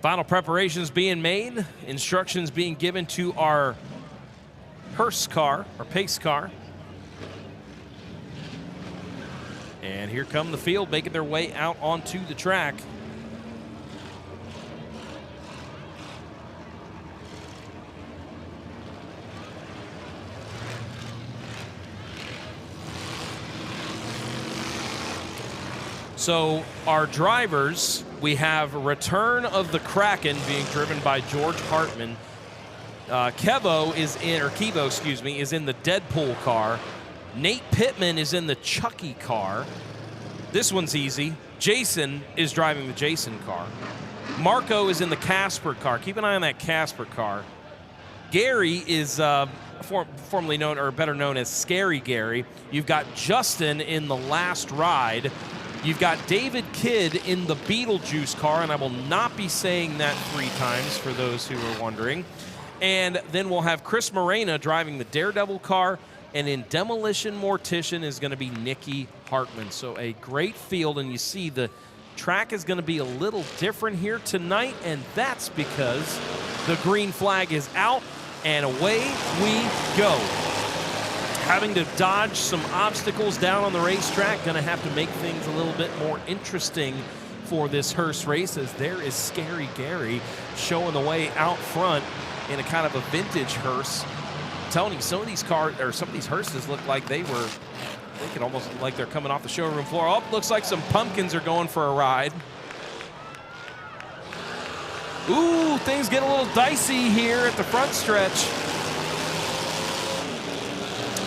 Final preparations being made, instructions being given to our hearse car, our pace car. And here come the field, making their way out onto the track. So our drivers, we have Return of the Kraken being driven by George Hartman. Kevo is in the Deadpool car. Nate Pittman is in the Chucky car. This one's easy. Jason is driving the Jason car. Marco is in the Casper car. Keep an eye on that Casper car. Gary is formerly known, or better known as Scary Gary. You've got Justin in the Last Ride. You've got David Kidd in the Beetlejuice car, and I will not be saying that 3 times for those who are wondering. And then we'll have Chris Morena driving the Daredevil car, and in Demolition Mortician is going to be Nikki Hartman. So a great field, and you see the track is going to be a little different here tonight, and that's because the green flag is out, and away we go. Having to dodge some obstacles down on the racetrack, going to have to make things a little bit more interesting for this hearse race, as there is Scary Gary showing the way out front in a kind of a vintage hearse. I'm telling you, some of these cars, or some of these hearses look like they could almost look like they're coming off the showroom floor. Oh, looks like some pumpkins are going for a ride. Ooh, things get a little dicey here at the front stretch.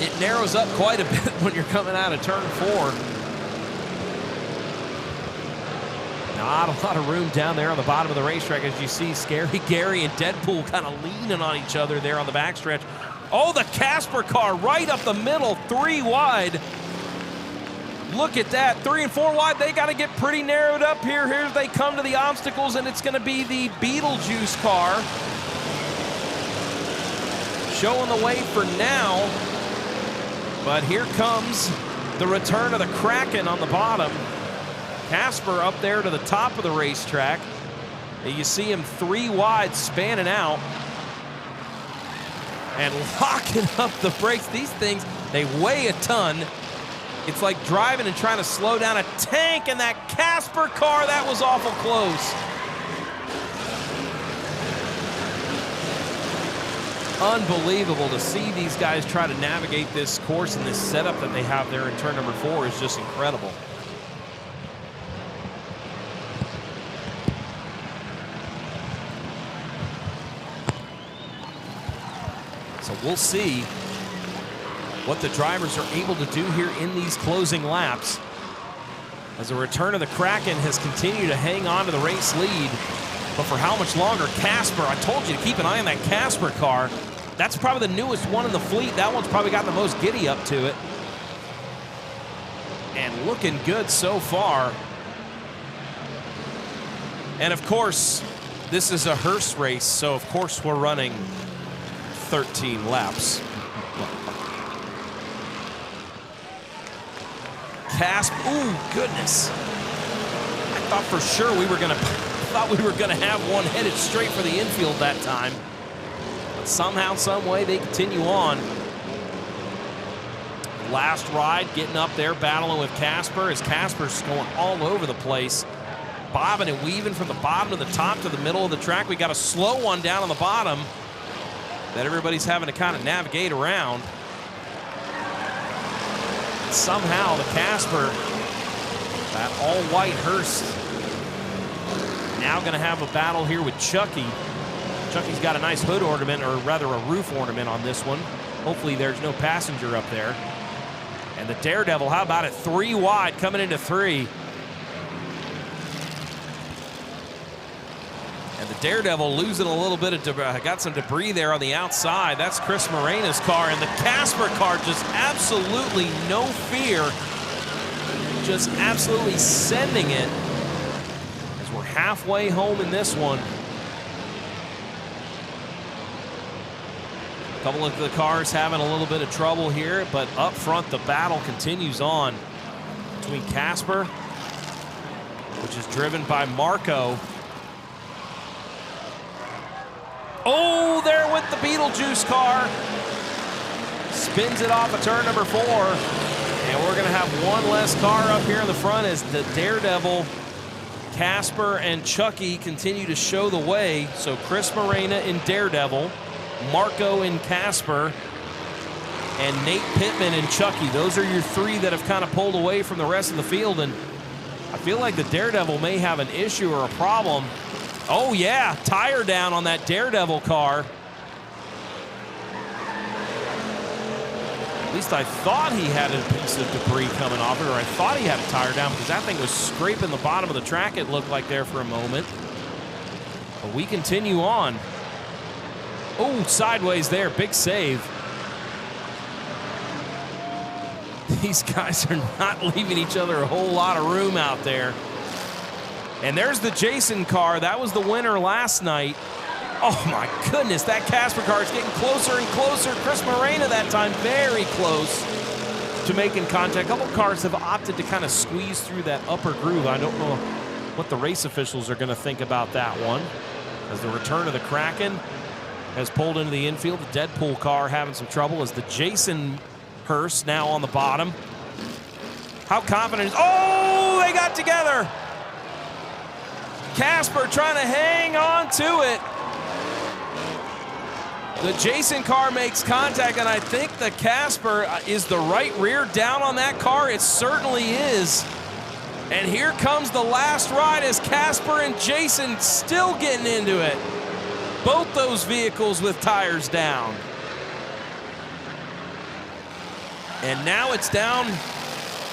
It narrows up quite a bit when you're coming out of turn 4. Not a lot of room down there on the bottom of the racetrack, as you see Scary Gary and Deadpool kind of leaning on each other there on the backstretch. Oh, the Casper car right up the middle, 3 wide. Look at that, 3 and 4 wide. They got to get pretty narrowed up here. Here they come to the obstacles, and it's going to be the Beetlejuice car showing the way for now. But here comes the Return of the Kraken on the bottom. Casper up there to the top of the racetrack. And you see him 3 wide, spanning out and locking up the brakes. These things, they weigh a ton. It's like driving and trying to slow down a tank, and that Casper car, that was awful close. Unbelievable to see these guys try to navigate this course, and this setup that they have there in turn number 4 is just incredible. So we'll see what the drivers are able to do here in these closing laps, as the Return of the Kraken has continued to hang on to the race lead. But for how much longer? Casper, I told you to keep an eye on that Casper car. That's probably the newest one in the fleet. That one's probably got the most giddy up to it. And looking good so far. And of course, this is a hearse race, so of course we're running 13 laps. Casper, ooh, goodness. I thought for sure we were gonna have one headed straight for the infield that time. But somehow, some way, they continue on. Last Ride getting up there, battling with Casper, as Casper's going all over the place. Bobbing and weaving from the bottom to the top to the middle of the track. We got a slow one down on the bottom that everybody's having to kind of navigate around. Somehow the Casper, that all-white hearse, now going to have a battle here with Chucky. Chucky's got a nice hood ornament, or rather a roof ornament on this one. Hopefully there's no passenger up there. And the Daredevil, how about it? 3 wide coming into 3. And the Daredevil losing a little bit of, got some debris there on the outside. That's Chris Morena's car, and the Casper car just absolutely no fear. Just absolutely sending it. As we're halfway home in this one. A couple of the cars having a little bit of trouble here, but up front the battle continues on between Casper, which is driven by Marco, the Beetlejuice car. Spins it off of turn number 4. And we're going to have one less car up here in the front as the Daredevil, Casper, and Chucky continue to show the way. So Chris Morena in Daredevil, Marco in Casper, and Nate Pittman and Chucky. Those are your 3 that have kind of pulled away from the rest of the field. And I feel like the Daredevil may have an issue or a problem. Oh, yeah, tire down on that Daredevil car. At least I thought he had a piece of debris coming off it, or I thought he had a tire down because that thing was scraping the bottom of the track, it looked like there for a moment. But we continue on. Oh, sideways there, big save. These guys are not leaving each other a whole lot of room out there. And there's the Jason car. That was the winner last night. Oh my goodness, that Casper car is getting closer and closer. Chris Morena that time very close to making contact. A couple cars have opted to kind of squeeze through that upper groove. I don't know what the race officials are going to think about that one. As the return of the Kraken has pulled into the infield. The Deadpool car having some trouble as the Jason Hearse now on the bottom. How confident is... Oh, they got together. Casper trying to hang on to it. The Jason car makes contact, and I think the Casper is the right rear down on that car. It certainly is. And here comes the last ride as Casper and Jason still getting into it. Both those vehicles with tires down. And now it's down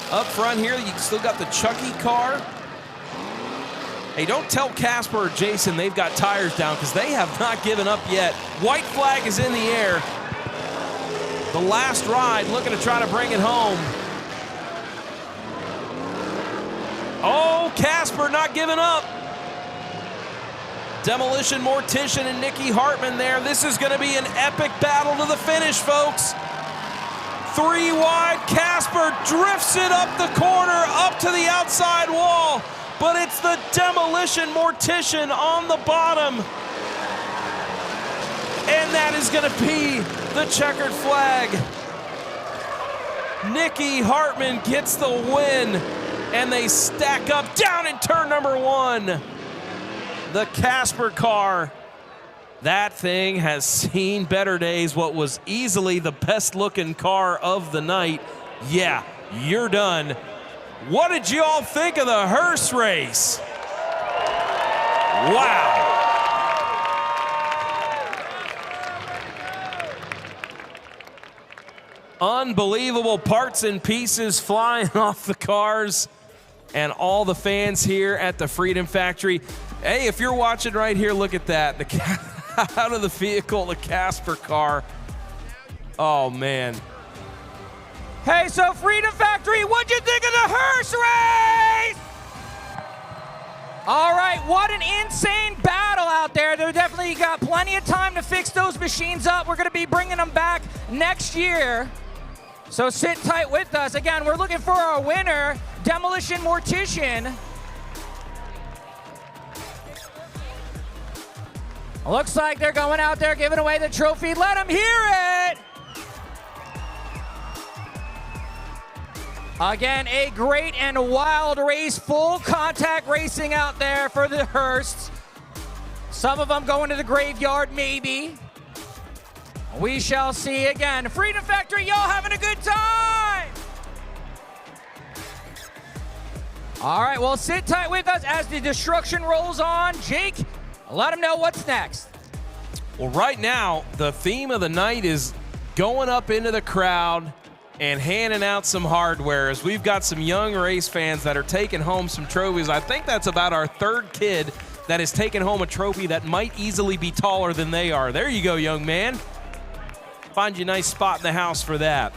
up front here. You still got the Chucky car. Hey, don't tell Casper or Jason they've got tires down because they have not given up yet. White flag is in the air. The last ride looking to try to bring it home. Oh, Casper not giving up. Demolition Mortician and Nicky Hartman there. This is going to be an epic battle to the finish, folks. 3 wide, Casper drifts it up the corner, up to the outside wall. But it's the Demolition Mortician on the bottom. And that is going to be the checkered flag. Nicky Hartman gets the win, and they stack up down in turn number 1. The Casper car. That thing has seen better days. What was easily the best looking car of the night. Yeah, you're done. What did you all think of the hearse race? Wow. Unbelievable parts and pieces flying off the cars, and all the fans here at the Freedom Factory. Hey, if you're watching right here, look at that. Out of the vehicle, the Casper car. Oh, man. Hey, so Freedom Factory, what'd you think of the hearse race? All right, what an insane battle out there. They definitely got plenty of time to fix those machines up. We're going to be bringing them back next year. So sit tight with us. Again, we're looking for our winner, Demolition Mortician. Looks like they're going out there giving away the trophy. Let them hear it. Again, a great and wild race, full contact racing out there for the hearse. Some of them going to the graveyard, maybe. We shall see again. Freedom Factory, y'all having a good time. All right, well, sit tight with us as the destruction rolls on. Jake, let them know what's next. Well, right now, the theme of the night is going up into the crowd and handing out some hardware, as we've got some young race fans that are taking home some trophies. I think that's about our 3rd kid that has taken home a trophy that might easily be taller than they are. There you go, young man. Find you a nice spot in the house for that.